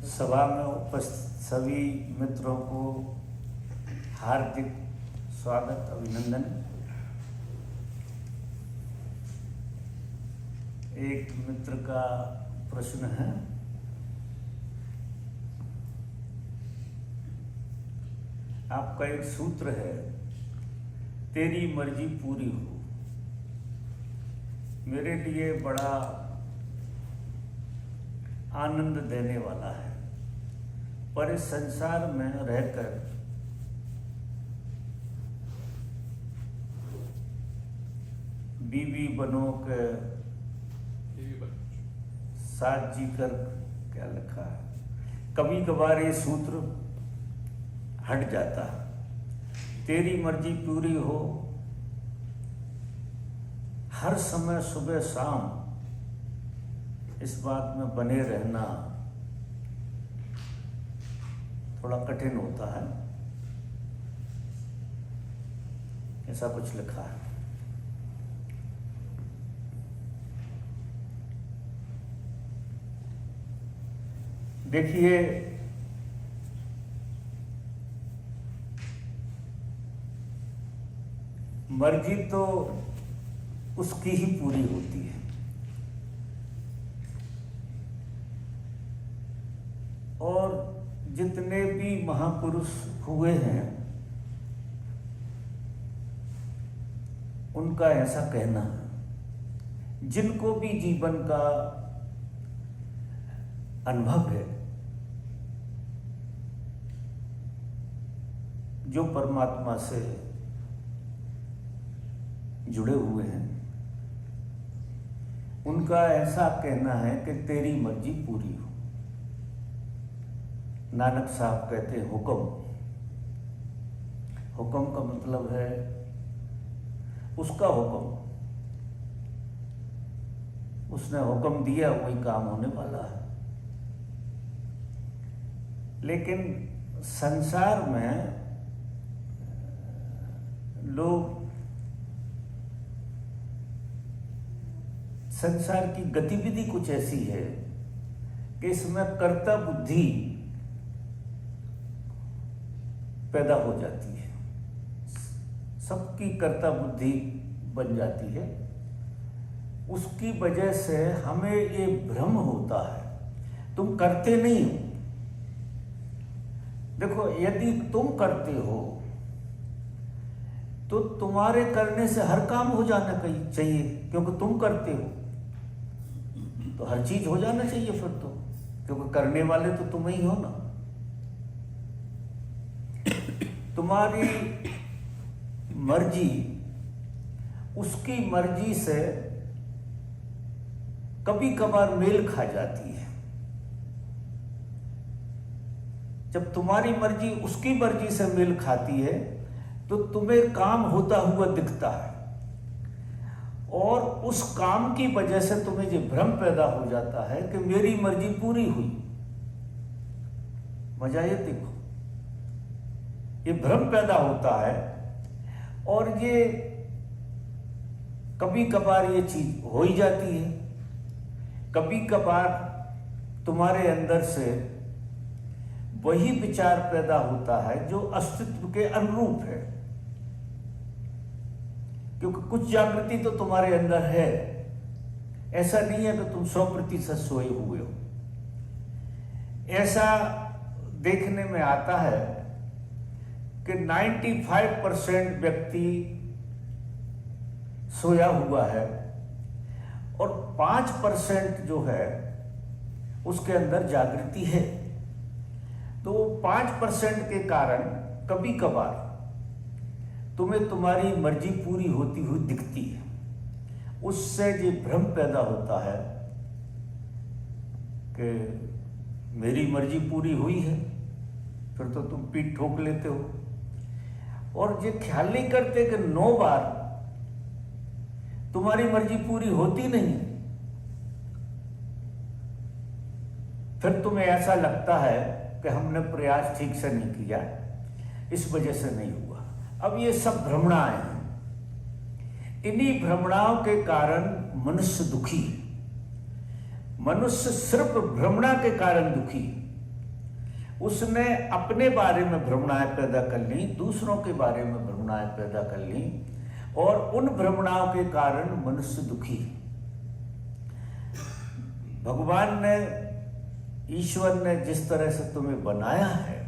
सभा में उपस्थित सभी मित्रों को हार्दिक स्वागत, अभिनंदन। एक मित्र का प्रश्न है, आपका एक सूत्र है, तेरी मर्जी पूरी हो। मेरे लिए बड़ा आनंद देने वाला है, पर इस संसार में रहकर बीवी बनो के साथ जी कर, क्या लिखा है, कभी कभार ये सूत्र हट जाता है। तेरी मर्जी पूरी हो, हर समय सुबह शाम इस बात में बने रहना थोड़ा कठिन होता है, ऐसा कुछ लिखा है। देखिए, मर्जी तो उसकी ही पूरी होती है, और जितने भी महापुरुष हुए हैं उनका ऐसा कहना है, जिनको भी जीवन का अनुभव है, जो परमात्मा से जुड़े हुए हैं, उनका ऐसा कहना है कि तेरी मर्जी पूरी हो। नानक साहब कहते हैं हुक्म। हुक्म का मतलब है उसका हुक्म, उसने हुक्म दिया वही काम होने वाला है। लेकिन संसार में लोग संसार की गतिविधि कुछ ऐसी है कि इसमें कर्ता बुद्धि पैदा हो जाती है, सबकी कर्ता बुद्धि बन जाती है। उसकी वजह से हमें ये भ्रम होता है, तुम करते नहीं हो। देखो, यदि तुम करते हो तो तुम्हारे करने से हर काम हो जाना चाहिए, क्योंकि तुम करते हो तो हर चीज हो जाना चाहिए फिर तो, क्योंकि करने वाले तो तुम ही हो ना। तुम्हारी मर्जी उसकी मर्जी से कभी कभार मेल खा जाती है। जब तुम्हारी मर्जी उसकी मर्जी से मेल खाती है तो तुम्हें काम होता हुआ दिखता है, और उस काम की वजह से तुम्हें ये भ्रम पैदा हो जाता है कि मेरी मर्जी पूरी हुई। मजा ये देखो, ये भ्रम पैदा होता है, और ये कभी कभार ये चीज हो ही जाती है। कभी कभार तुम्हारे अंदर से वही विचार पैदा होता है जो अस्तित्व के अनुरूप है, क्योंकि कुछ जागृति तो तुम्हारे अंदर है। ऐसा नहीं है कि तुम 100% सोए हुए हो। ऐसा देखने में आता है कि 95% व्यक्ति सोया हुआ है, और 5% जो है उसके अंदर जागृति है। तो 5% के कारण कभी कभार तुम्हें तुम्हारी मर्जी पूरी होती हुई दिखती है। उससे ये भ्रम पैदा होता है कि मेरी मर्जी पूरी हुई है, फिर तो तुम पीठ ठोक लेते हो, और ये ख्याल नहीं करते कि 9 बार तुम्हारी मर्जी पूरी होती नहीं। फिर तुम्हें ऐसा लगता है कि हमने प्रयास ठीक से नहीं किया, इस वजह से नहीं हुआ। अब ये सब भ्रमणाएं हैं। इन्हीं भ्रमणाओं के कारण मनुष्य दुखी है। मनुष्य सिर्फ भ्रमणा के कारण दुखी। उसने अपने बारे में भ्रमणाएं पैदा कर ली, दूसरों के बारे में भ्रमणाएं पैदा कर ली, और उन भ्रमणाओं के कारण मनुष्य दुखी। भगवान ने, ईश्वर ने जिस तरह से तुम्हें बनाया है,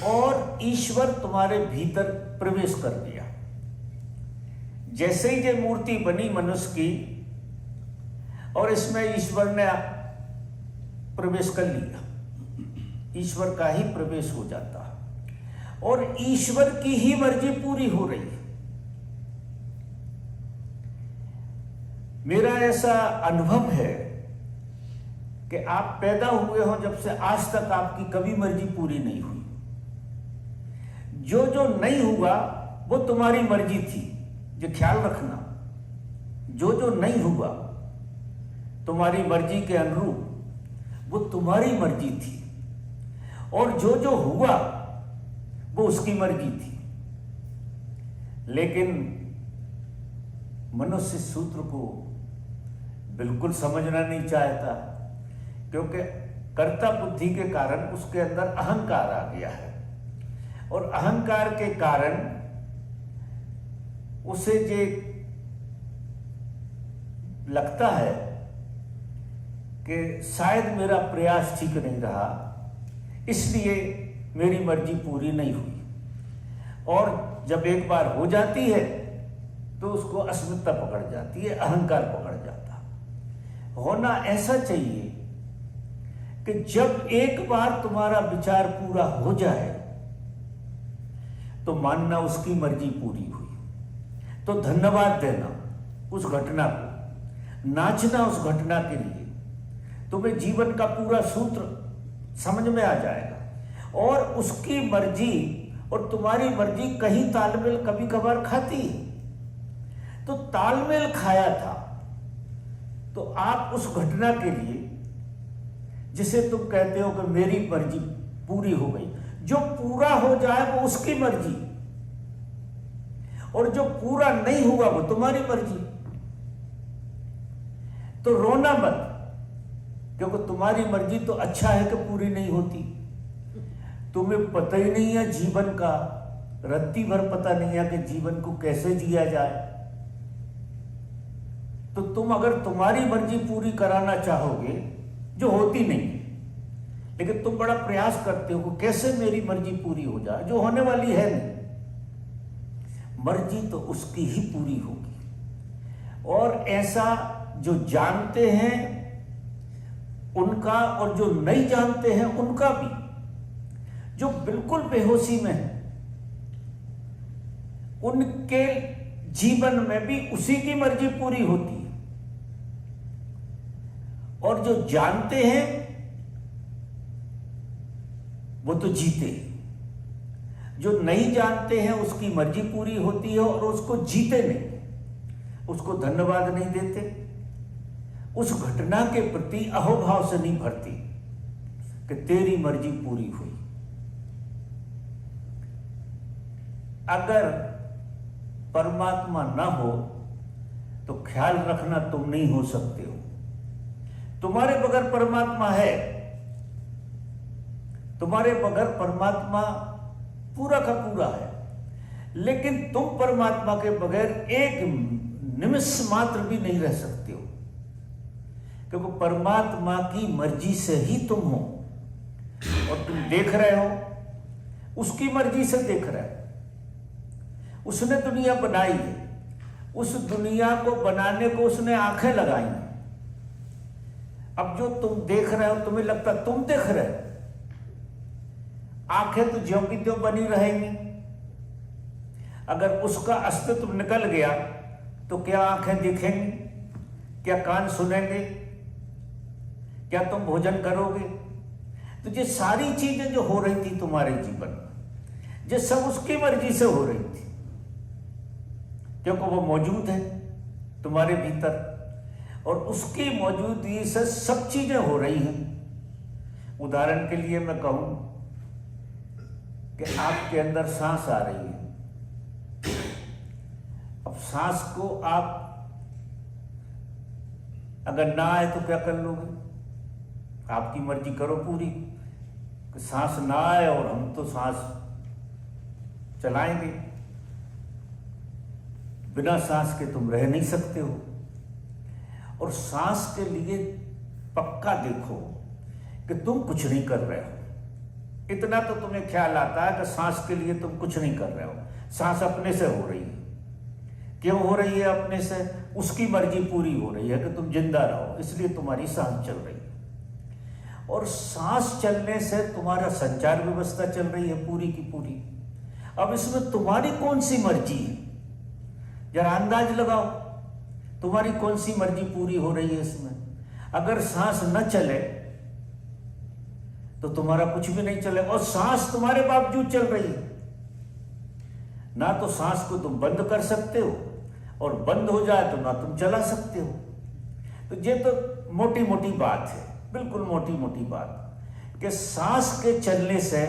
और ईश्वर तुम्हारे भीतर प्रवेश कर गया। जैसे ही ये मूर्ति बनी मनुष्य की, और इसमें ईश्वर ने प्रवेश कर लिया, ईश्वर का ही प्रवेश हो जाता, और ईश्वर की ही मर्जी पूरी हो रही है। मेरा ऐसा अनुभव है कि आप पैदा हुए हो जब से आज तक आपकी कभी मर्जी पूरी नहीं हुई। जो जो नहीं हुआ वो तुम्हारी मर्जी थी, ये ख्याल रखना। जो जो नहीं हुआ तुम्हारी मर्जी के अनुरूप वो तुम्हारी मर्जी थी, और जो जो हुआ वो उसकी मर्जी थी। लेकिन मनुष्य सूत्र को बिल्कुल समझना नहीं चाहता, क्योंकि कर्ता बुद्धि के कारण उसके अंदर अहंकार आ गया है, और अहंकार के कारण उसे ये लगता है कि शायद मेरा प्रयास ठीक नहीं रहा, इसलिए मेरी मर्जी पूरी नहीं हुई। और जब एक बार हो जाती है तो उसको अस्मिता पकड़ जाती है, अहंकार पकड़ जाता। होना ऐसा चाहिए कि जब एक बार तुम्हारा विचार पूरा हो जाए तो मानना उसकी मर्जी पूरी हुई, तो धन्यवाद देना उस घटना को, नाचना उस घटना के लिए। तुम्हें जीवन का पूरा सूत्र समझ में आ जाएगा। और उसकी मर्जी और तुम्हारी मर्जी कहीं तालमेल कभी कभार खाती है, तो तालमेल खाया था तो आप उस घटना के लिए, जिसे तुम कहते हो कि मेरी मर्जी पूरी हो गई, जो पूरा हो जाए वो उसकी मर्जी, और जो पूरा नहीं हुआ वो तुम्हारी मर्जी। तो रोना मत, क्योंकि तुम्हारी मर्जी तो अच्छा है कि पूरी नहीं होती। तुम्हें पता ही नहीं है जीवन का, रत्ती भर पता नहीं है कि जीवन को कैसे जिया जाए। तो तुम अगर तुम्हारी मर्जी पूरी कराना चाहोगे, जो होती नहीं, लेकिन तुम बड़ा प्रयास करते हो कि कैसे मेरी मर्जी पूरी हो जाए, जो होने वाली है नहीं। मर्जी तो उसकी ही पूरी होगी। और ऐसा जो जानते हैं उनका, और जो नहीं जानते हैं उनका भी, जो बिल्कुल बेहोशी में है उनके जीवन में भी उसी की मर्जी पूरी होती है। और जो जानते हैं वो तो जीते, जो नहीं जानते हैं उसकी मर्जी पूरी होती है और उसको जीते नहीं, उसको धन्यवाद नहीं देते, उस घटना के प्रति अहोभाव से नहीं भरती कि तेरी मर्जी पूरी हुई। अगर परमात्मा ना हो तो ख्याल रखना तुम नहीं हो सकते हो। तुम्हारे बगैर परमात्मा है, तुम्हारे बगैर परमात्मा पूरा का पूरा है, लेकिन तुम परमात्मा के बगैर एक निमिष मात्र भी नहीं रह सकते हो, क्योंकि परमात्मा की मर्जी से ही तुम हो। और तुम देख रहे हो, उसकी मर्जी से देख रहे हो। उसने दुनिया बनाई है, उस दुनिया को बनाने को उसने आंखें लगाई हैं। अब जो तुम देख रहे हो, तुम्हें लगता तुम देख रहे हो, आंखें तो ज्यों की त्यों बनी रहेंगी। अगर उसका अस्तित्व निकल गया तो क्या आंखें दिखेंगी, क्या कान सुनेंगे, क्या तुम भोजन करोगे? तो ये सारी चीजें जो हो रही थी तुम्हारे जीवन में, ये सब उसकी मर्जी से हो रही थी, क्योंकि वो मौजूद है तुम्हारे भीतर, और उसकी मौजूदगी से सब चीजें हो रही हैं। उदाहरण के लिए मैं कहूं कि आपके अंदर सांस आ रही है। अब सांस को आप अगर ना आए तो क्या कर लोगे? आपकी मर्जी करो पूरी, सांस ना आए और हम तो सांस चलाएंगे। बिना सांस के तुम रह नहीं सकते हो। और सांस के लिए पक्का देखो कि तुम कुछ नहीं कर रहे हो। इतना तो तुम्हें ख्याल आता है कि सांस के लिए तुम कुछ नहीं कर रहे हो, सांस अपने से हो रही है। क्यों हो रही है अपने से? उसकी मर्जी पूरी हो रही है कि तुम जिंदा रहो, इसलिए तुम्हारी सांस चल रही है। और सांस चलने से तुम्हारा संचार व्यवस्था चल रही है पूरी की पूरी। अब इसमें तुम्हारी कौन सी मर्जी है? जरा अंदाज लगाओ, तुम्हारी कौन सी मर्जी पूरी हो रही है इसमें? अगर सांस न चले तो तुम्हारा कुछ भी नहीं चले, और सांस तुम्हारे बावजूद चल रही है। ना तो सांस को तुम बंद कर सकते हो, और बंद हो जाए तो ना तुम चला सकते हो। तो ये तो मोटी मोटी बात है, बिल्कुल मोटी मोटी बात, कि सांस के चलने से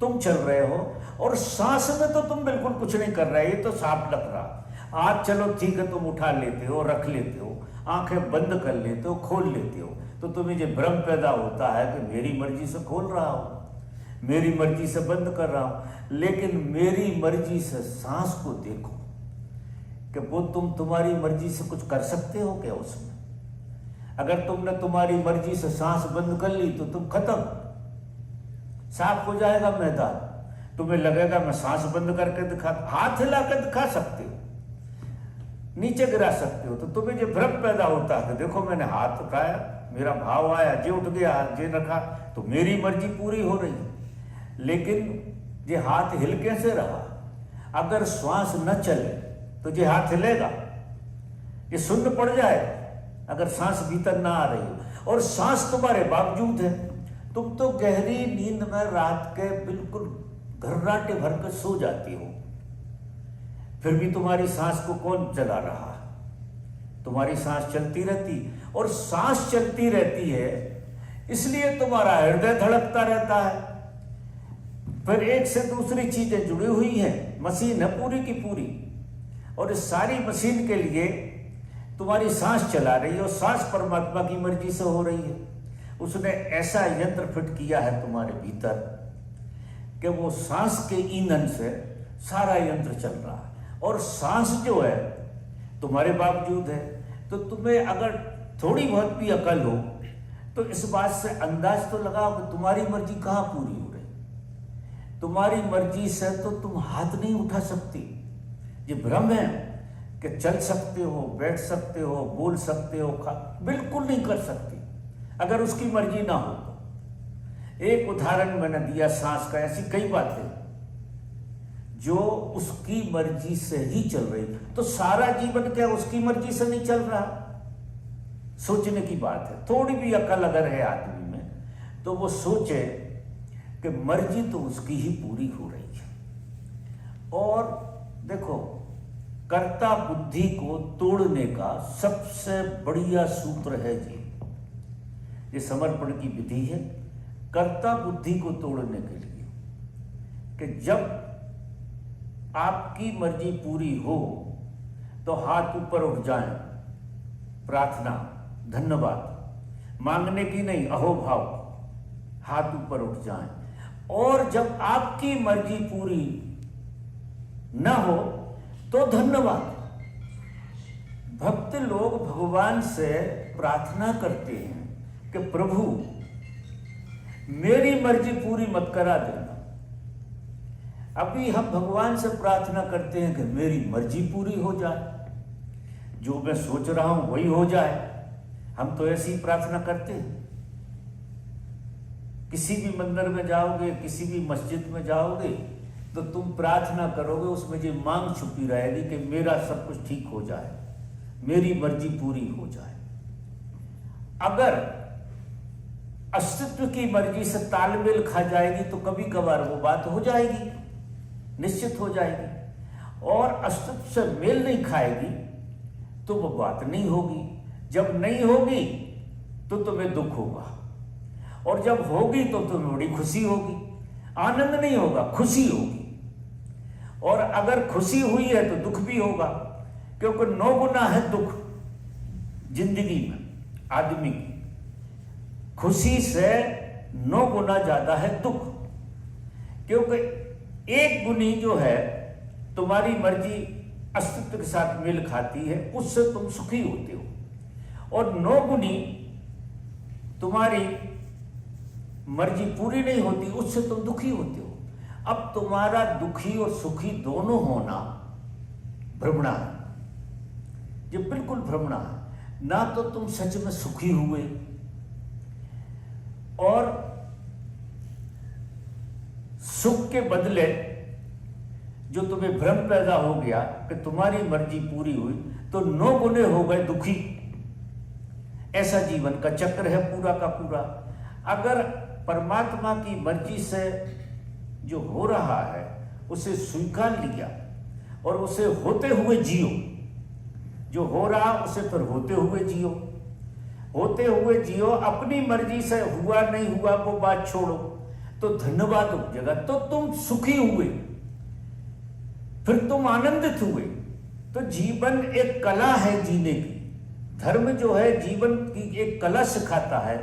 तुम चल रहे हो, और सांस में तो तुम बिल्कुल कुछ नहीं कर रहे। ये तो साफ लग रहा। हाथ चलो ठीक है, तुम उठा लेते हो, रख लेते हो, आंखें बंद कर लेते हो, खोल लेते हो, तो तुम्हें ये भ्रम पैदा होता है कि मेरी मर्जी से खोल रहा हूं, मेरी मर्जी से बंद कर रहा हूं। लेकिन मेरी मर्जी से सांस को देखो कि वो तुम्हारी मर्जी से कुछ कर सकते हो क्या उसमें? अगर तुमने तुम्हारी मर्जी से सांस बंद कर ली तो तुम खत्म, साफ हो जाएगा मैदान। तुम्हें लगेगा मैं सांस बंद करके दिखा, हाथ हिला कर दिखा सकते हो, नीचे गिरा सकते हो, तो तुम्हें जो भ्रम पैदा होता है कि देखो मैंने हाथ उठाया, मेरा भाव आया, जे उठ गया, जे रखा, तो मेरी मर्जी पूरी हो रही है। लेकिन ये हाथ हिल कैसे रहा? अगर श्वास न चले तो ये हाथ हिलेगा, ये शून्य पड़ जाए अगर सांस भीतर ना आ रही हो। और सांस तुम्हारे बावजूद है, तुम तो गहरी नींद में रात के बिल्कुल घर्राटे भर कर सो जाती हो, फिर भी तुम्हारी सांस को कौन चला रहा है? तुम्हारी सांस चलती रहती, और सांस चलती रहती है इसलिए तुम्हारा हृदय धड़कता रहता है। फिर एक से दूसरी चीजें जुड़ी हुई हैं, मशीन है पूरी की पूरी, और इस सारी मशीन के लिए तुम्हारी सांस चला रही है, और सांस परमात्मा की मर्जी से हो रही है। उसने ऐसा यंत्र फिट किया है तुम्हारे भीतर कि वो सांस के ईंधन से सारा यंत्र चल रहा है। और सांस जो है तुम्हारे बावजूद है, तो तुम्हें अगर थोड़ी बहुत भी अकल हो तो इस बात से अंदाज तो लगाओ कि तुम्हारी मर्जी कहाँ पूरी हो रही। तुम्हारी मर्जी से तो तुम हाथ नहीं उठा सकती। ये भ्रम है कि चल सकते हो, बैठ सकते हो, बोल सकते हो, बिल्कुल नहीं कर सकती अगर उसकी मर्जी ना हो तो। एक उदाहरण मैंने दिया सांस का, ऐसी कई बातें जो उसकी मर्जी से ही चल रही, तो सारा जीवन क्या उसकी मर्जी से नहीं चल रहा? सोचने की बात है। थोड़ी भी अकल अगर है आदमी में तो वो सोचे कि मर्जी तो उसकी ही पूरी हो रही है। और देखो, कर्ता बुद्धि को तोड़ने का सबसे बढ़िया सूत्र है ये समर्पण की विधि है, कर्ता बुद्धि को तोड़ने के लिए, कि जब आपकी मर्जी पूरी हो तो हाथ ऊपर उठ जाएं, प्रार्थना, धन्यवाद, मांगने की नहीं, अहोभाव, हाथ ऊपर उठ जाएं। और जब आपकी मर्जी पूरी न हो तो धन्यवाद। भक्त लोग भगवान से प्रार्थना करते हैं कि प्रभु मेरी मर्जी पूरी मत करा देना। अभी हम भगवान से प्रार्थना करते हैं कि मेरी मर्जी पूरी हो जाए, जो मैं सोच रहा हूं वही हो जाए। हम तो ऐसी प्रार्थना करते हैं। किसी भी मंदिर में जाओगे, किसी भी मस्जिद में जाओगे तो तुम प्रार्थना करोगे, उसमें ये मांग छुपी रहेगी कि मेरा सब कुछ ठीक हो जाए, मेरी मर्जी पूरी हो जाए। अगर अस्तित्व की मर्जी से तालमेल खा जाएगी तो कभी कभार वो बात हो जाएगी, निश्चित हो जाएगी। और अस्तित्व से मेल नहीं खाएगी तो वो बात नहीं होगी। जब नहीं होगी तो तुम्हें दुख होगा, और जब होगी तो तुम्हें बड़ी खुशी होगी। आनंद नहीं होगा, खुशी होगी। और अगर खुशी हुई है तो दुख भी होगा, क्योंकि 9 गुना है दुख। जिंदगी में आदमी की खुशी से 9 गुना ज्यादा है दुख, क्योंकि एक गुनी जो है तुम्हारी मर्जी अस्तित्व के साथ मेल खाती है, उससे तुम सुखी होते हो, और 9 गुनी तुम्हारी मर्जी पूरी नहीं होती, उससे तुम दुखी होते हो। अब तुम्हारा दुखी और सुखी दोनों होना भ्रमणा है, ये बिल्कुल भ्रमणा है। ना तो तुम सच में सुखी हुए, और सुख के बदले जो तुम्हें भ्रम पैदा हो गया कि तुम्हारी मर्जी पूरी हुई तो 9 गुने हो गए दुखी। ऐसा जीवन का चक्र है पूरा का पूरा। अगर परमात्मा की मर्जी से जो हो रहा है उसे स्वीकार लिया और उसे होते हुए जियो, जो हो रहा उसे फिर होते हुए जियो, होते हुए जियो, अपनी मर्जी से हुआ नहीं हुआ वो बात छोड़ो, तो धन्यवाद उपजेगा, तो तुम सुखी हुए, फिर तुम आनंदित हुए। तो जीवन एक कला है जीने की। धर्म जो है जीवन की एक कला सिखाता है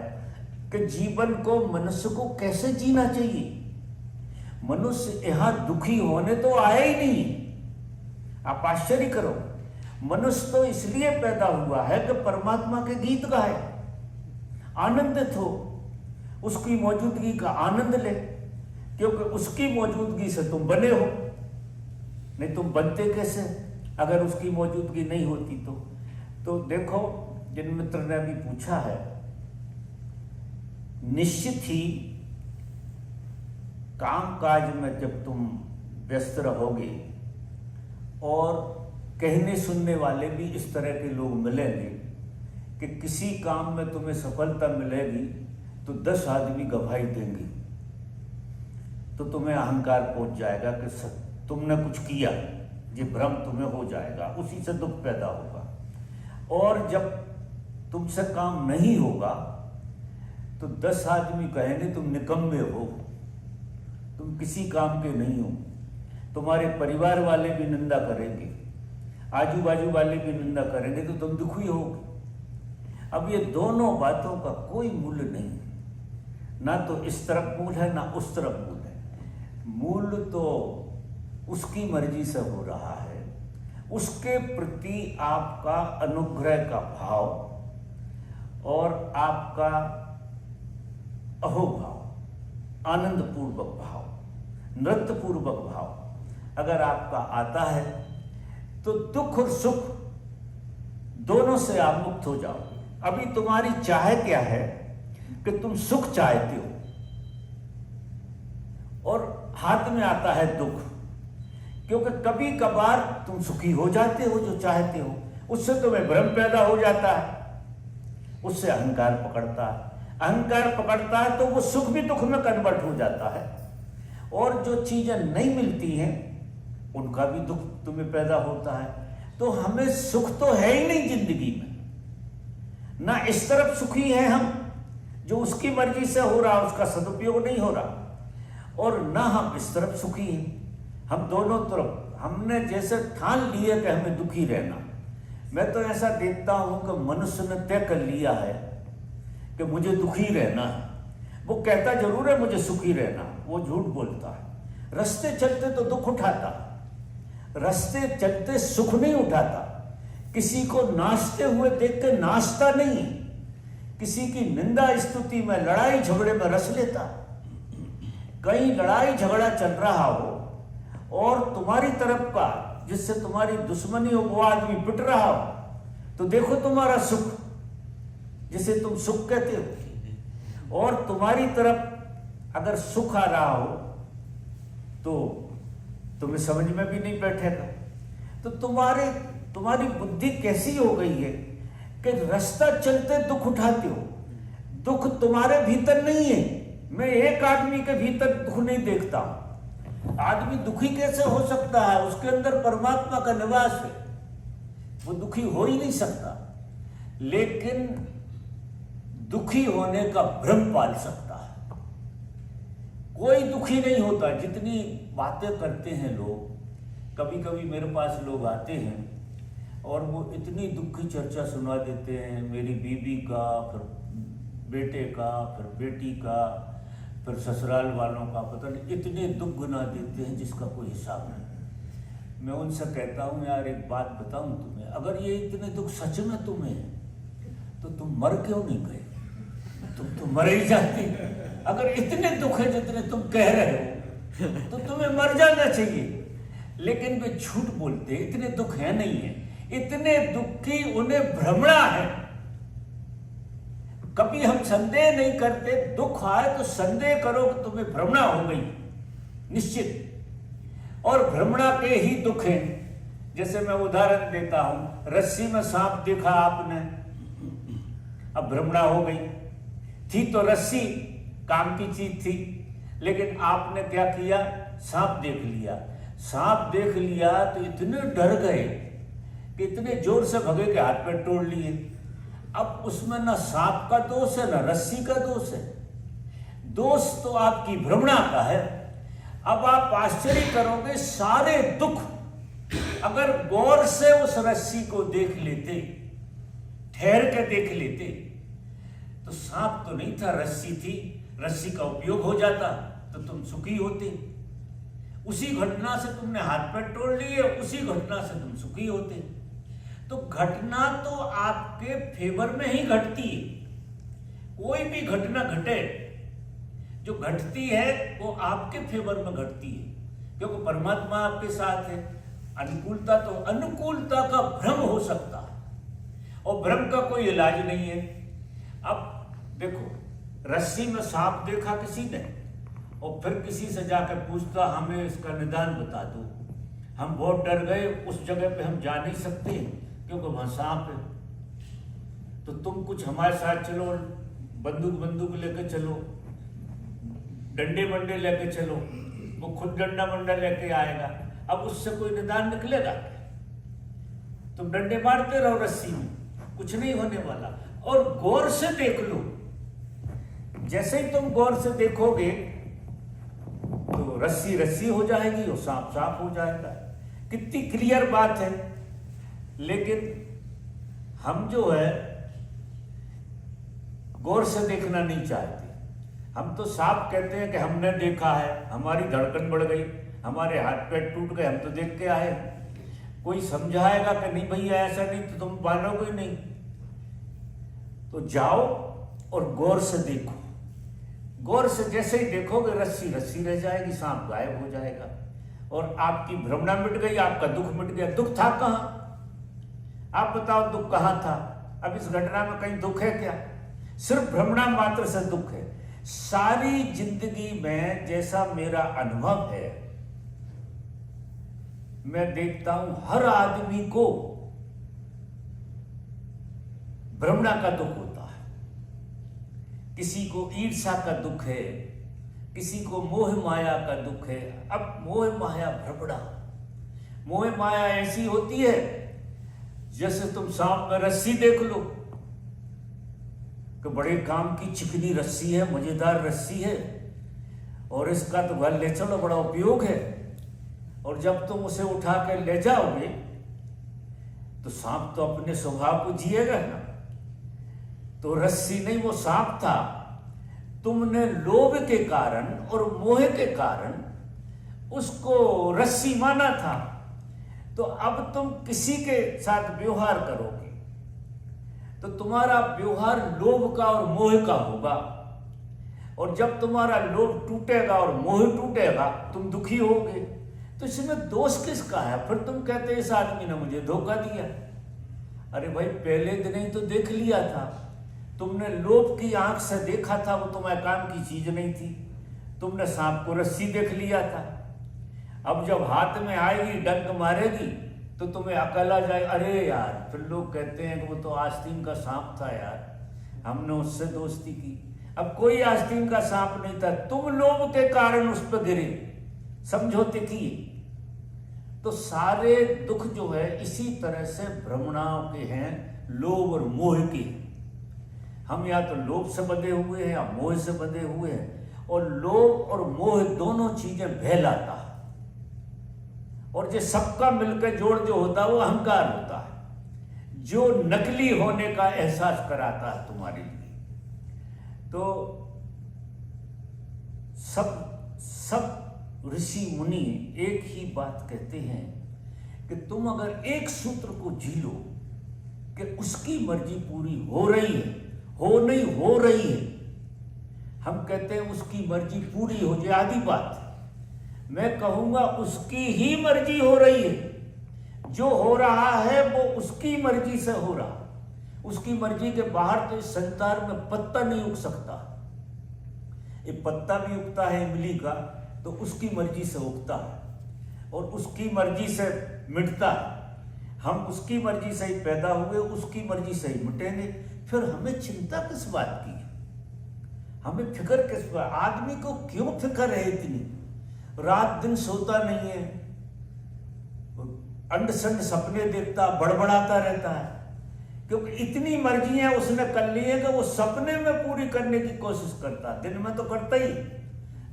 कि जीवन को, मनुष्य को कैसे जीना चाहिए। मनुष्य यहां दुखी होने तो आया ही नहीं। आप आश्चर्य करो, मनुष्य तो इसलिए पैदा हुआ है कि परमात्मा के गीत गाए, आनंदित हो, उसकी मौजूदगी का आनंद ले, क्योंकि उसकी मौजूदगी से तुम बने हो, नहीं तुम बनते कैसे अगर उसकी मौजूदगी नहीं होती तो देखो, जिन मित्र ने अभी पूछा है, निश्चित ही काम काज में जब तुम व्यस्त रहोगे और कहने सुनने वाले भी इस तरह के लोग मिलेंगे कि किसी काम में तुम्हें सफलता मिलेगी तो 10 आदमी गवाही देंगे, तो तुम्हें अहंकार पहुंच जाएगा कि तुमने कुछ किया, ये भ्रम तुम्हें हो जाएगा, उसी से दुख पैदा होगा। और जब तुमसे काम नहीं होगा तो 10 आदमी कहेंगे तुम निकम्मे हो, तुम किसी काम के नहीं हो। तुम्हारे परिवार वाले भी निंदा करेंगे, आजू बाजू वाले भी निंदा करेंगे, तो तुम दुखी होगे। अब ये दोनों बातों का कोई मूल्य नहीं है, ना तो इस तरफ मूल है ना उस तरफ मूल है। मूल तो उसकी मर्जी से हो रहा है, उसके प्रति आपका अनुग्रह का भाव और आपका अहोभाव, आनंद पूर्वक भाव, नृत्य पूर्वक भाव अगर आपका आता है तो दुख और सुख दोनों से आप मुक्त हो जाओगे। अभी तुम्हारी चाह क्या है कि तुम सुख चाहते हो और हाथ में आता है दुख, क्योंकि कभी कभार तुम सुखी हो जाते हो जो चाहते हो, उससे तुम्हें भ्रम पैदा हो जाता है, उससे अहंकार पकड़ता है, अहंकार पकड़ता है तो वो सुख भी दुख में कन्वर्ट हो जाता है, और जो चीजें नहीं मिलती हैं उनका भी दुख तुम्हें पैदा होता है। तो हमें सुख तो है ही नहीं जिंदगी में, ना इस तरफ सुखी है हम जो उसकी मर्जी से हो रहा उसका सदुपयोग नहीं हो रहा, और ना हम इस तरफ सुखी हैं। हम दोनों तरफ हमने जैसे ठान लिया कि हमें दुखी रहना। मैं तो ऐसा देखता हूं कि मनुष्य ने तय कर लिया है कि मुझे दुखी रहना है। वो कहता जरूर है मुझे सुखी रहना, वो झूठ बोलता है। रास्ते चलते तो दुख उठाता, रास्ते चलते सुख नहीं उठाता। किसी को नाचते हुए देख के नाचता नहीं, किसी की निंदा स्तुति में, लड़ाई झगड़े में रस लेता। कहीं लड़ाई झगड़ा चल रहा हो और तुम्हारी तरफ का जिससे तुम्हारी दुश्मनी हो वो आदमी पिट रहा हो, तो देखो तुम्हारा सुख जिसे तुम सुख कहते हो, और तुम्हारी तरफ अगर सुख आ रहा हो तो तुम्हें समझ में भी नहीं बैठेगा। तो तुम्हारी बुद्धि कैसी हो गई है कि रास्ता चलते दुख उठाते हो। दुख तुम्हारे भीतर नहीं है। मैं एक आदमी के भीतर दुख नहीं देखता। आदमी दुखी कैसे हो सकता है? उसके अंदर परमात्मा का निवास है, वो दुखी हो ही नहीं सकता। लेकिन दुखी होने का भ्रम पाल सकता है। कोई दुखी नहीं होता। जितनी बातें करते हैं लोग, कभी कभी मेरे पास लोग आते हैं और वो इतनी दुख की चर्चा सुना देते हैं, मेरी बीवी का, फिर बेटे का, फिर बेटी का, फिर ससुराल वालों का, पता नहीं इतने दुख गुना देते हैं जिसका कोई हिसाब नहीं। मैं उनसे कहता हूँ यार एक बात बताऊँ तुम्हें, अगर ये इतने दुख सच में तुम्हें तो तुम मर क्यों नहीं गए? तुम तो मर ही जाते। अगर इतने दुख है जितने तुम कह रहे हो तो तुम्हें मर जाना चाहिए। लेकिन वे झूठ बोलते, इतने दुख है नहीं है, इतने दुख की उन्हें भ्रमणा है। कभी हम संदेह नहीं करते, दुख आए तो संदेह करो कि तुम्हें भ्रमणा हो गई, निश्चित। और भ्रमणा के ही दुख हैं। जैसे मैं उदाहरण देता हूं, रस्सी में सांप देखा आपने, अब भ्रमणा हो गई थी, तो रस्सी काम की चीज थी, लेकिन आपने क्या किया, सांप देख लिया। सांप देख लिया तो इतने डर गए कि इतने जोर से भगे कि हाथ पैर तोड़ लिए। अब उसमें ना सांप का दोष है ना रस्सी का दोष है, दोष तो आपकी भ्रमणा का है। अब आप आश्चर्य करोगे, सारे दुख अगर गौर से उस रस्सी को देख लेते, ठहर के देख लेते, तो सांप तो नहीं था, रस्सी थी, रस्सी का उपयोग हो जाता तो तुम सुखी होते। उसी घटना से तुमने हाथ पैर तोड़ लिए, उसी घटना से तुम सुखी होते। तो घटना तो आपके फेवर में ही घटती है। कोई भी घटना घटे, जो घटती है वो आपके फेवर में घटती है, क्योंकि परमात्मा आपके साथ है। अनुकूलता तो अनुकूलता का भ्रम हो सकता है, और भ्रम का कोई इलाज नहीं है। अब देखो, रस्सी में सांप देखा किसी ने, और फिर किसी से जाकर पूछता हमें इसका निदान बता दो, हम बहुत डर गए, उस जगह पे हम जा नहीं सकते क्योंकि वहां सांप है, तो तुम कुछ हमारे साथ चलो, बंदूक लेके चलो, डंडे मंडे लेके चलो। वो खुद डंडा मंडा लेके आएगा, अब उससे कोई निदान निकलेगा? तुम डंडे मारते रहो रस्सी में, कुछ नहीं होने वाला। और गौर से देख लो, जैसे ही तुम गौर से देखोगे तो रस्सी रस्सी हो जाएगी और सांप सांप हो जाएगा। कितनी क्लियर बात है। लेकिन हम जो है गौर से देखना नहीं चाहते। हम तो साफ कहते हैं कि हमने देखा है, हमारी धड़कन बढ़ गई, हमारे हाथ पैर टूट गए, हम तो देख के आए। कोई समझाएगा कि नहीं भैया ऐसा नहीं, तो तुम मानोगे ही नहीं। तो जाओ और गौर से देखो। गौर से जैसे ही देखोगे, रस्सी रस्सी रह जाएगी, सांप गायब हो जाएगा, और आपकी भ्रमणा मिट गई, आपका दुख मिट गया। दुख था कहां? आप बताओ दुख कहां था? अब इस घटना में कहीं दुख है क्या? सिर्फ भ्रमणा मात्र से दुख है। सारी जिंदगी में जैसा मेरा अनुभव है, मैं देखता हूं हर आदमी को भ्रमणा का दुख होता है। किसी को ईर्ष्या का दुख है, किसी को मोह माया का दुख है। अब मोह माया भ्रमणा, मोह माया ऐसी होती है जैसे तुम सांप में रस्सी देख लो कि बड़े काम की चिकनी रस्सी है, मजेदार रस्सी है, और इसका तो घर ले चलो, बड़ा उपयोग है। और जब तुम उसे उठा कर ले जाओगे तो सांप तो अपने स्वभाव को जिएगा ना। तो रस्सी नहीं, वो सांप था। तुमने लोभ के कारण और मोह के कारण उसको रस्सी माना था। तो अब तुम किसी के साथ व्यवहार करोगे तो तुम्हारा व्यवहार लोभ का और मोह का होगा, और जब तुम्हारा लोभ टूटेगा और मोह टूटेगा, तुम दुखी होगे। तो इसमें दोष किसका है? फिर तुम कहते इस आदमी ने मुझे धोखा दिया। अरे भाई, पहले दिन ही तो देख लिया था, तुमने लोभ की आंख से देखा था, वो तुम्हारे काम की चीज नहीं थी। तुमने सांप को रस्सी देख लिया था। अब जब हाथ में आएगी, डंक मारेगी, तो तुम्हें अकल आ जाए, अरे यार, फिर लोग कहते हैं कि वो तो आस्तीन का सांप था यार, हमने उससे दोस्ती की। अब कोई आस्तीन का सांप नहीं था, तुम लोभ के कारण उस पर गिरे, समझौते किए। तो सारे दुख जो है इसी तरह से भ्रमणाओं के हैं, लोभ और मोह के। हम या तो लोभ से बंधे हुए हैं या मोह से बंधे हुए हैं, और लोभ और मोह दोनों चीजें भय लाता है। और जो सबका मिलकर जोड़ जो होता है वो अहंकार होता है। जो नकली होने का एहसास कराता है तुम्हारे लिए। तो सब ऋषि मुनि एक ही बात कहते हैं कि तुम अगर एक सूत्र को जी लो कि उसकी मर्जी पूरी हो रही है, हो नहीं हो रही है, हम कहते हैं उसकी मर्जी पूरी हो जाए, आधी बात है। मैं कहूंगा उसकी ही मर्जी हो रही है, जो हो रहा है वो उसकी मर्जी से हो रहा। उसकी मर्जी के बाहर तो इस संसार में पत्ता नहीं उग सकता। ये पत्ता भी उगता है इमली का तो उसकी मर्जी से उगता है और उसकी मर्जी से मिटता है। हम उसकी मर्जी से ही पैदा हुए, उसकी मर्जी से ही मिटेंगे। फिर हमें चिंता किस बात की है? हमें फिक्र किस बात? आदमी को क्यों फिक्र है इतनी? रात दिन सोता नहीं है, अंड संड सपने देखता, बड़बड़ाता रहता है, क्योंकि इतनी मर्जियां उसने कर ली है कि वो सपने में पूरी करने की कोशिश करता। दिन में तो करता ही,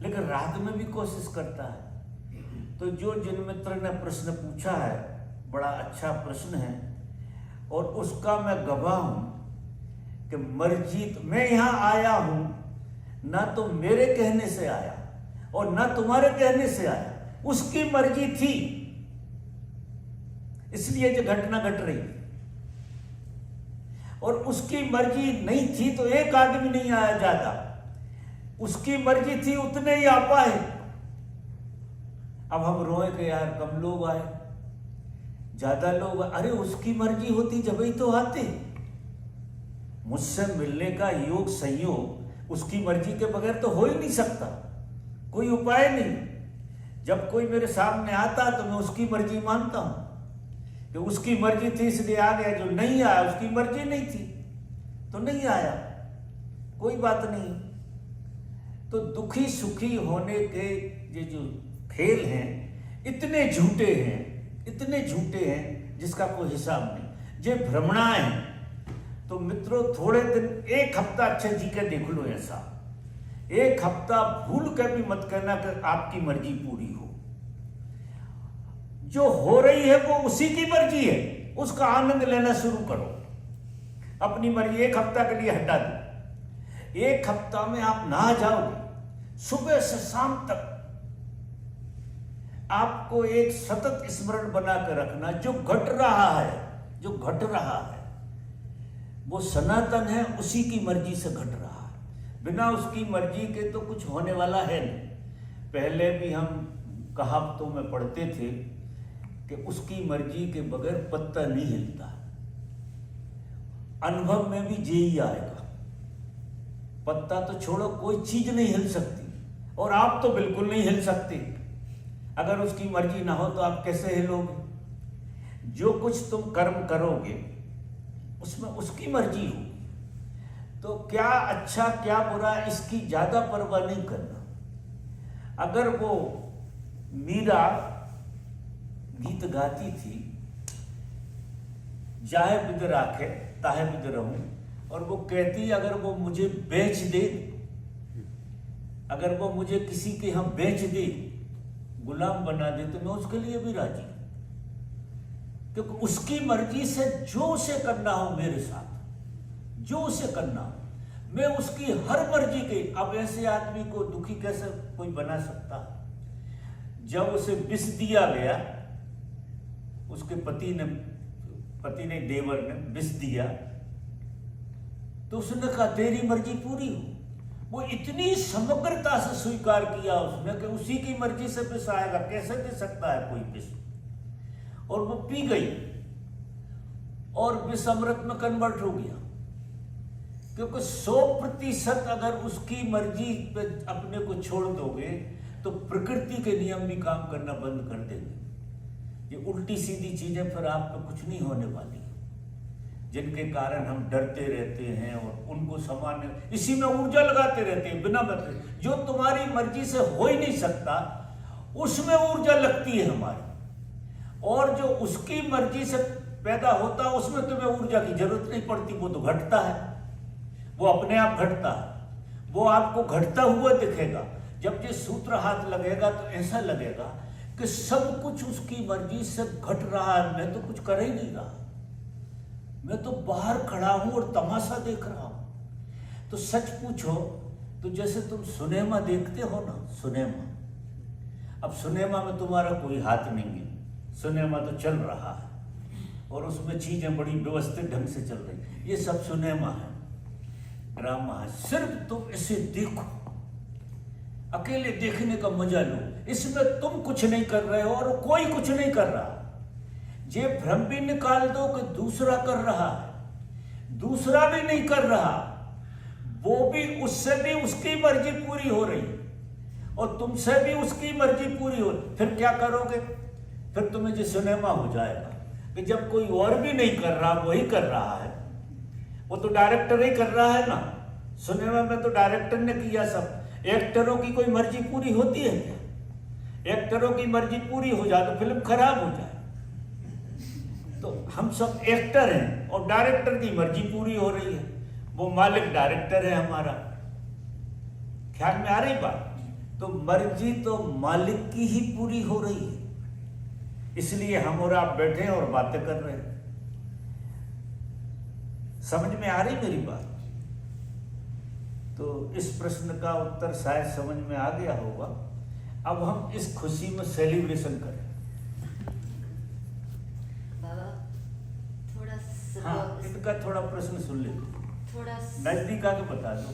लेकिन रात में भी कोशिश करता है। तो जो जिन मित्र ने प्रश्न पूछा है, बड़ा अच्छा प्रश्न है और उसका मैं गवाह हूं कि मर्जी तो मैं यहां आया हूं ना तो मेरे कहने से आया और ना तुम्हारे कहने से आया, उसकी मर्जी थी, इसलिए जो घटना घट रही। और उसकी मर्जी नहीं थी तो एक आदमी नहीं आया जाता, उसकी मर्जी थी उतने ही आ पाए। अब हम रोए कि यार कम लोग आए, ज्यादा लोग, अरे उसकी मर्जी होती जब ही तो आते। मुझसे मिलने का योग संयोग उसकी मर्जी के बगैर तो हो ही नहीं सकता, कोई उपाय नहीं। जब कोई मेरे सामने आता तो मैं उसकी मर्जी मानता हूं कि उसकी मर्जी थी इसलिए आ गया, जो नहीं आया उसकी मर्जी नहीं थी तो नहीं आया, कोई बात नहीं। तो दुखी सुखी होने के ये जो खेल हैं इतने झूठे हैं, इतने झूठे हैं जिसका कोई हिसाब नहीं। ये भ्रमणाएं हैं। तो मित्रों थोड़े दिन, एक हफ्ता अच्छे जी के देख लो, ऐसा एक हफ्ता भूल कर भी मत करना कि आपकी मर्जी पूरी हो। जो हो रही है वो उसी की मर्जी है, उसका आनंद लेना शुरू करो। अपनी मर्जी एक हफ्ता के लिए हटा दो। एक हफ्ता में आप नहा जाओगे, सुबह से शाम तक आपको एक सतत स्मरण बनाकर रखना, जो घट रहा है, जो घट रहा है वो सनातन है, उसी की मर्जी से घट रहा है। बिना उसकी मर्जी के तो कुछ होने वाला है नहीं। पहले भी हम कहावतों में पढ़ते थे कि उसकी मर्जी के बगैर पत्ता नहीं हिलता। अनुभव में भी यही आएगा। पत्ता तो छोड़ो, कोई चीज नहीं हिल सकती और आप तो बिल्कुल नहीं हिल सकते। अगर उसकी मर्जी ना हो तो आप कैसे हिलोगे? जो कुछ तुम कर्म करोगे उसमें उसकी मर्जी हो, तो क्या अच्छा क्या बुरा इसकी ज्यादा परवाह नहीं करना। अगर वो मीरा गीत गाती थी, जाए बिद राखे ताहे बिद रहूं, और वो कहती अगर वो मुझे बेच दे, अगर वो मुझे किसी के यहाँ बेच दे, गुलाम बना दे, तो मैं उसके लिए भी राजी, क्योंकि उसकी मर्जी से जो उसे करना हो मेरे साथ, जो उसे करना हो, मैं उसकी हर मर्जी के। अब ऐसे आदमी को दुखी कैसे कोई बना सकता? जब उसे विष दिया गया, उसके पति ने देवर ने विष दिया, तो उसने कहा तेरी मर्जी पूरी हो। वो इतनी समग्रता से स्वीकार किया उसने कि उसी की मर्जी से विष आएगा, कैसे दे सकता है कोई विष? और वो पी गई और विष अमृत में कन्वर्ट हो गया, क्योंकि 100% अगर उसकी मर्जी पे अपने को छोड़ दोगे तो प्रकृति के नियम भी काम करना बंद कर देंगे। ये उल्टी सीधी चीजें फिर आप पे कुछ नहीं होने वाली, जिनके कारण हम डरते रहते हैं और उनको सामान्य इसी में ऊर्जा लगाते रहते हैं बिना मतलब। जो तुम्हारी मर्जी से हो ही नहीं सकता उसमें ऊर्जा लगती है हमारी, और जो उसकी मर्जी से पैदा होता है उसमें तुम्हें ऊर्जा की जरूरत नहीं पड़ती। वो तो घटता है, वो अपने आप घटता है, वो आपको घटता हुआ दिखेगा। जब ये सूत्र हाथ लगेगा तो ऐसा लगेगा कि सब कुछ उसकी मर्जी से घट रहा है, मैं तो कुछ कर ही नहीं रहा। मैं तो बाहर खड़ा हूं और तमाशा देख रहा हूं। तो सच पूछो तो जैसे तुम सिनेमा देखते हो ना, सिनेमा, अब सिनेमा में तुम्हारा कोई हाथ नहीं है, सिनेमा तो चल रहा है और उसमें चीजें बड़ी व्यवस्थित ढंग से चल रही, ये सब सिनेमा है, ड्रामा है। सिर्फ तुम इसे देखो, अकेले देखने का मजा लो, इसमें तुम कुछ नहीं कर रहे हो और कोई कुछ नहीं कर रहा। ये भ्रम भी निकाल दो कि दूसरा कर रहा है, दूसरा भी नहीं कर रहा, वो भी, उससे भी उसकी मर्जी पूरी हो रही और तुमसे भी उसकी मर्जी पूरी हो रही। फिर क्या करोगे? फिर तुम्हें जो सिनेमा हो जाएगा कि जब कोई और भी नहीं कर रहा, वही कर रहा है, वो तो डायरेक्टर ही कर रहा है ना। सिनेमा में तो डायरेक्टर ने किया सब। एक्टरों की कोई मर्जी पूरी होती है क्या? एक्टरों की मर्जी पूरी हो जाए तो फिल्म खराब हो जाए। तो हम सब एक्टर हैं और डायरेक्टर की मर्जी पूरी हो रही है, वो मालिक डायरेक्टर है हमारा। ख्याल में आ रही बात? तो मर्जी तो मालिक की ही पूरी हो रही है, इसलिए हम और आप बैठे हैं और बातें कर रहे हैं। समझ में आ रही मेरी बात? तो इस प्रश्न का उत्तर शायद समझ में आ गया होगा। अब हम इस खुशी में सेलिब्रेशन करें। बाबा थोड़ा हाँ, इनका थोड़ा प्रश्न सुन ले, थोड़ा नजदीक आके बता दो।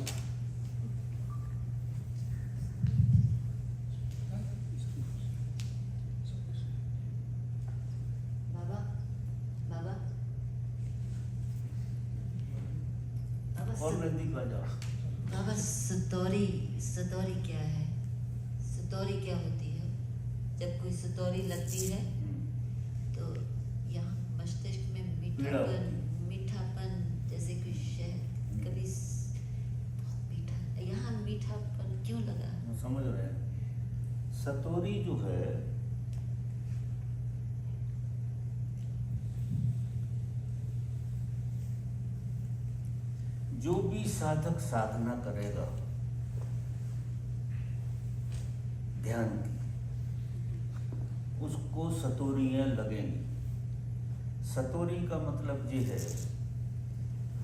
बाबा बाबा बाबा और नजदीक आ जाओ। बाबा सतोरी सतोरी क्या है? सतोरी क्या होती है? जब कोई सतोरी लगती है तो यहाँ मस्तिष्क में मीठापन जैसे कुछ है, कभी मीठा, यहाँ मीठापन क्यों लगा? समझ रहे हैं? सतोरी जो है, जो भी साधक साधना करेगा ध्यान की, उसको सतोरियां लगेंगी। सतोरी का मतलब ये है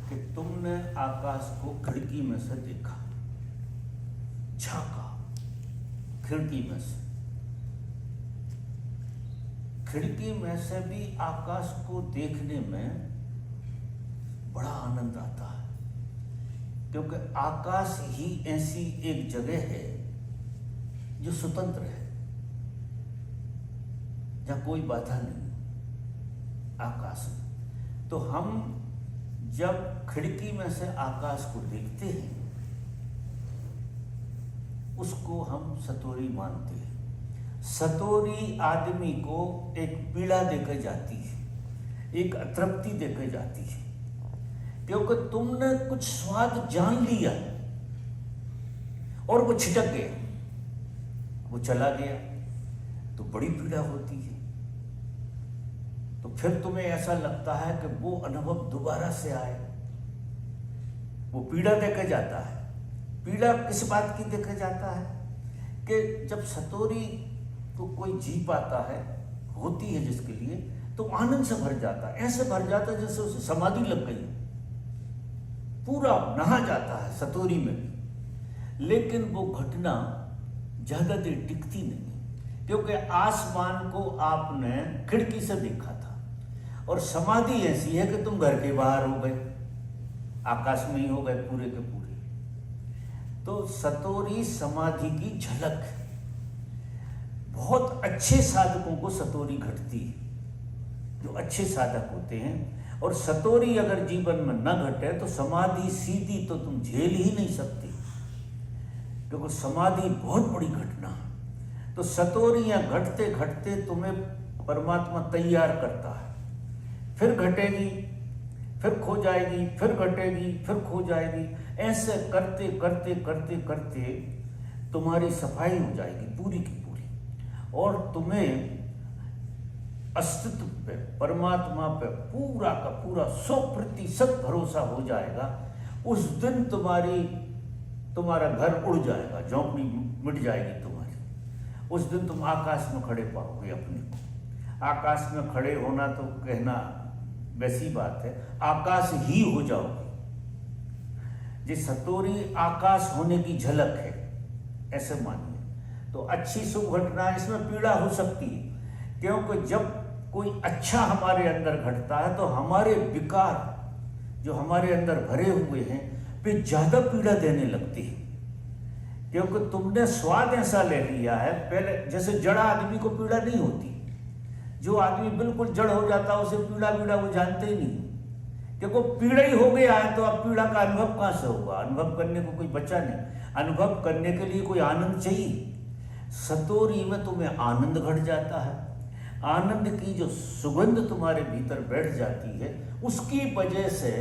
कि तुमने आकाश को खिड़की में से देखा, झांका खिड़की में से। खिड़की में से भी आकाश को देखने में बड़ा आनंद आता है, क्योंकि आकाश ही ऐसी एक जगह है जो स्वतंत्र है, जहां कोई बाधा नहीं आकाश में। तो हम जब खिड़की में से आकाश को देखते हैं, उसको हम सतोरी मानते हैं। सतोरी आदमी को एक पीड़ा देकर जाती है, एक अतृप्ति देकर जाती है, क्योंकि तुमने कुछ स्वाद जान लिया और वो छिटक गया, वो चला गया, तो बड़ी पीड़ा होती है। तो फिर तुम्हें ऐसा लगता है कि वो अनुभव दोबारा से आए, वो पीड़ा देकर जाता है। पीड़ा किस बात की देकर जाता है कि जब सतोरी को कोई जी पाता है, होती है जिसके लिए, तो आनंद से भर जाता है, ऐसे भर जाता है जैसे उसे समाधि लग गई, पूरा नहा जाता है सतोरी में भी। लेकिन वो घटना ज्यादा देर टिकती नहीं, क्योंकि आसमान को आपने खिड़की से देखा था और समाधि ऐसी है कि तुम घर के बाहर हो गए, आकाश में ही हो गए पूरे के पूरे। तो सतोरी समाधि की झलक है। बहुत अच्छे साधकों को सतोरी घटती है, जो अच्छे साधक होते हैं। और सतोरी अगर जीवन में न घटे तो समाधि सीधी तो तुम झेल ही नहीं सकते, क्योंकि समाधि बहुत बड़ी घटना है। तो सतोरियां घटते घटते तुम्हें परमात्मा तैयार करता है, फिर घटेगी, फिर खो जाएगी, फिर घटेगी, फिर खो जाएगी। ऐसे करते करते करते करते तुम्हारी सफाई हो जाएगी पूरी की पूरी, और तुम्हें अस्तित्व पे, परमात्मा पे पूरा का पूरा 100% भरोसा हो जाएगा। उस दिन तुम्हारा घर उड़ जाएगा, झोंपड़ी मिट जाएगी तुम्हारी। उस दिन तुम आकाश में खड़े पाओगे अपने को। आकाश में खड़े होना तो कहना वैसी बात है, आकाश ही हो जाओगे। ये सतोरी आकाश होने की झलक है, ऐसे मानिए। तो अच्छी शुभ घटना, इसमें पीड़ा हो सकती है, क्योंकि जब कोई अच्छा हमारे अंदर घटता है तो हमारे विकार जो हमारे अंदर भरे हुए हैं वे ज्यादा पीड़ा देने लगती है, क्योंकि तुमने स्वाद ऐसा ले लिया है। पहले जैसे जड़ा आदमी को पीड़ा नहीं होती, जो आदमी बिल्कुल जड़ हो जाता है उसे पीड़ा वो जानते ही नहीं, क्योंकि पीड़ा ही हो गया है। तो अब पीड़ा का अनुभव कहाँ से होगा? अनुभव करने को कोई बचा नहीं। अनुभव करने के लिए कोई आनंद चाहिए। सतोरी में तुम्हें आनंद घट जाता है। आनंद की जो सुगंध तुम्हारे भीतर बैठ जाती है, उसकी वजह से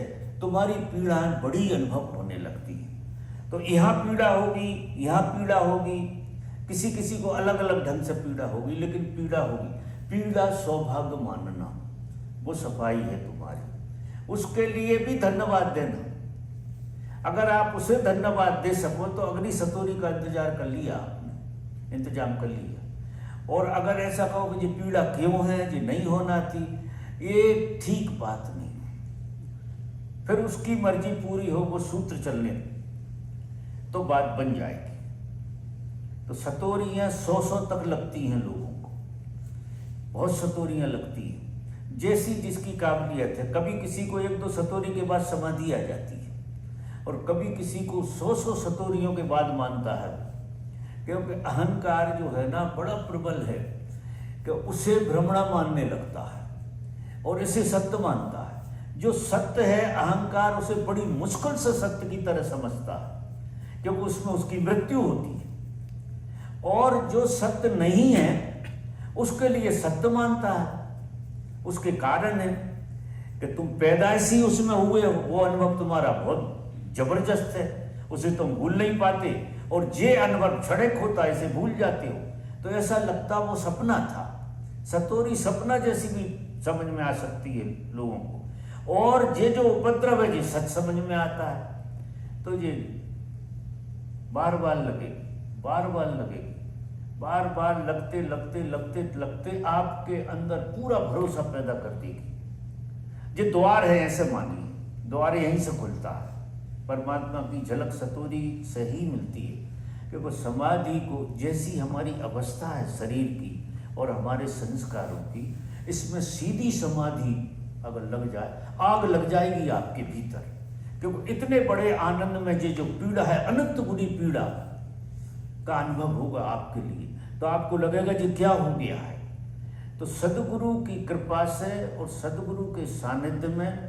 तुम्हारी पीड़ाएं बड़ी अनुभव होने लगती है। तो यहाँ पीड़ा होगी, यहाँ पीड़ा होगी, किसी किसी को अलग अलग ढंग से पीड़ा होगी, लेकिन पीड़ा होगी। पीड़ा सौभाग्य मानना, वो सफाई है तुम्हारी, उसके लिए भी धन्यवाद देना। अगर आप उसे धन्यवाद दे सको तो अगली सतोरी का इंतजार कर लिया आपने, इंतजाम कर लिया। और अगर ऐसा कहो कि ये पीड़ा क्यों है, ये नहीं होना थी, ये ठीक बात नहीं। फिर उसकी मर्जी पूरी हो, वो सूत्र चलने तो बात बन जाएगी। तो सतोरियां 100 तक लगती हैं लोगों को, बहुत सतोरियां लगती हैं, जैसी जिसकी काबिलियत है। कभी किसी को 1-2 सतोरी के बाद समाधि आ जाती है, और कभी किसी को 100 सतोरियों के बाद मानता है, क्योंकि अहंकार जो है ना बड़ा प्रबल है कि उसे भ्रमणा मानने लगता है और इसे सत्य मानता है। जो सत्य है अहंकार उसे बड़ी मुश्किल से सत्य की तरह समझता है, क्योंकि उसमें उसकी मृत्यु होती है। और जो सत्य नहीं है उसके लिए सत्य मानता है। उसके कारण है कि तुम पैदाइशी उसमें हुए हो, वो अनुभव तुम्हारा बहुत जबरदस्त है, उसे तुम भूल नहीं पाते। और जे अनुभव क्षणिक होता है, इसे भूल जाते हो। तो ऐसा लगता वो सपना था। सतोरी सपना जैसी भी समझ में आ सकती है लोगों को। और ये जो उपद्रव है ये सच समझ में आता है। तो ये बार बार लगेगी, बार बार लगेगी, बार बार लगते लगते लगते लगते आपके अंदर पूरा भरोसा पैदा कर देगी। ये द्वार है, ऐसे मानिए, द्वार यहीं से खुलता है। परमात्मा की झलक सतोरी से ही मिलती है, क्योंकि समाधि को जैसी हमारी अवस्था है शरीर की और हमारे संस्कारों की, इसमें सीधी समाधि अगर लग जाए, आग लग जाएगी आपके भीतर। क्योंकि इतने बड़े आनंद में ये जो पीड़ा है, अनंत गुनी पीड़ा का अनुभव होगा आपके लिए, तो आपको लगेगा कि क्या हो गया है। तो सदगुरु की कृपा से और सदगुरु के सानिध्य में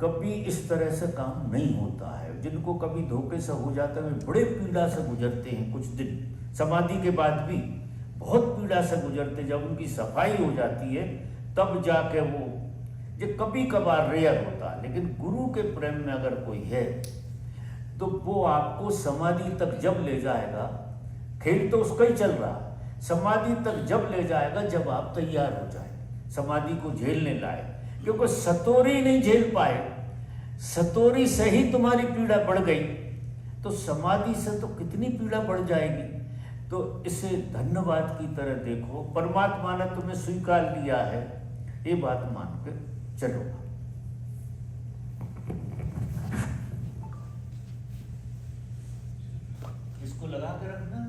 कभी इस तरह से काम नहीं होता है। जिनको कभी धोखे से हो जाता है, बड़े पीड़ा से गुजरते हैं कुछ दिन, समाधि के बाद भी बहुत पीड़ा से गुजरते। जब उनकी सफाई हो जाती है तब जाके वो, ये कभी कभार रेयर होता है, लेकिन गुरु के प्रेम में अगर कोई है तो वो आपको समाधि तक जब ले जाएगा, खेल तो उसका ही चल रहा है, समाधि तक जब ले जाएगा जब आप तैयार हो जाए समाधि को झेलने लाए। क्योंकि सतोरी नहीं झेल पाए, सतोरी से ही तुम्हारी पीड़ा बढ़ गई, तो समाधि से तो कितनी पीड़ा बढ़ जाएगी। तो इसे धन्यवाद की तरह देखो, परमात्मा ने तुम्हें स्वीकार लिया है, ये बात मान के चलो। इसको लगा के रखना।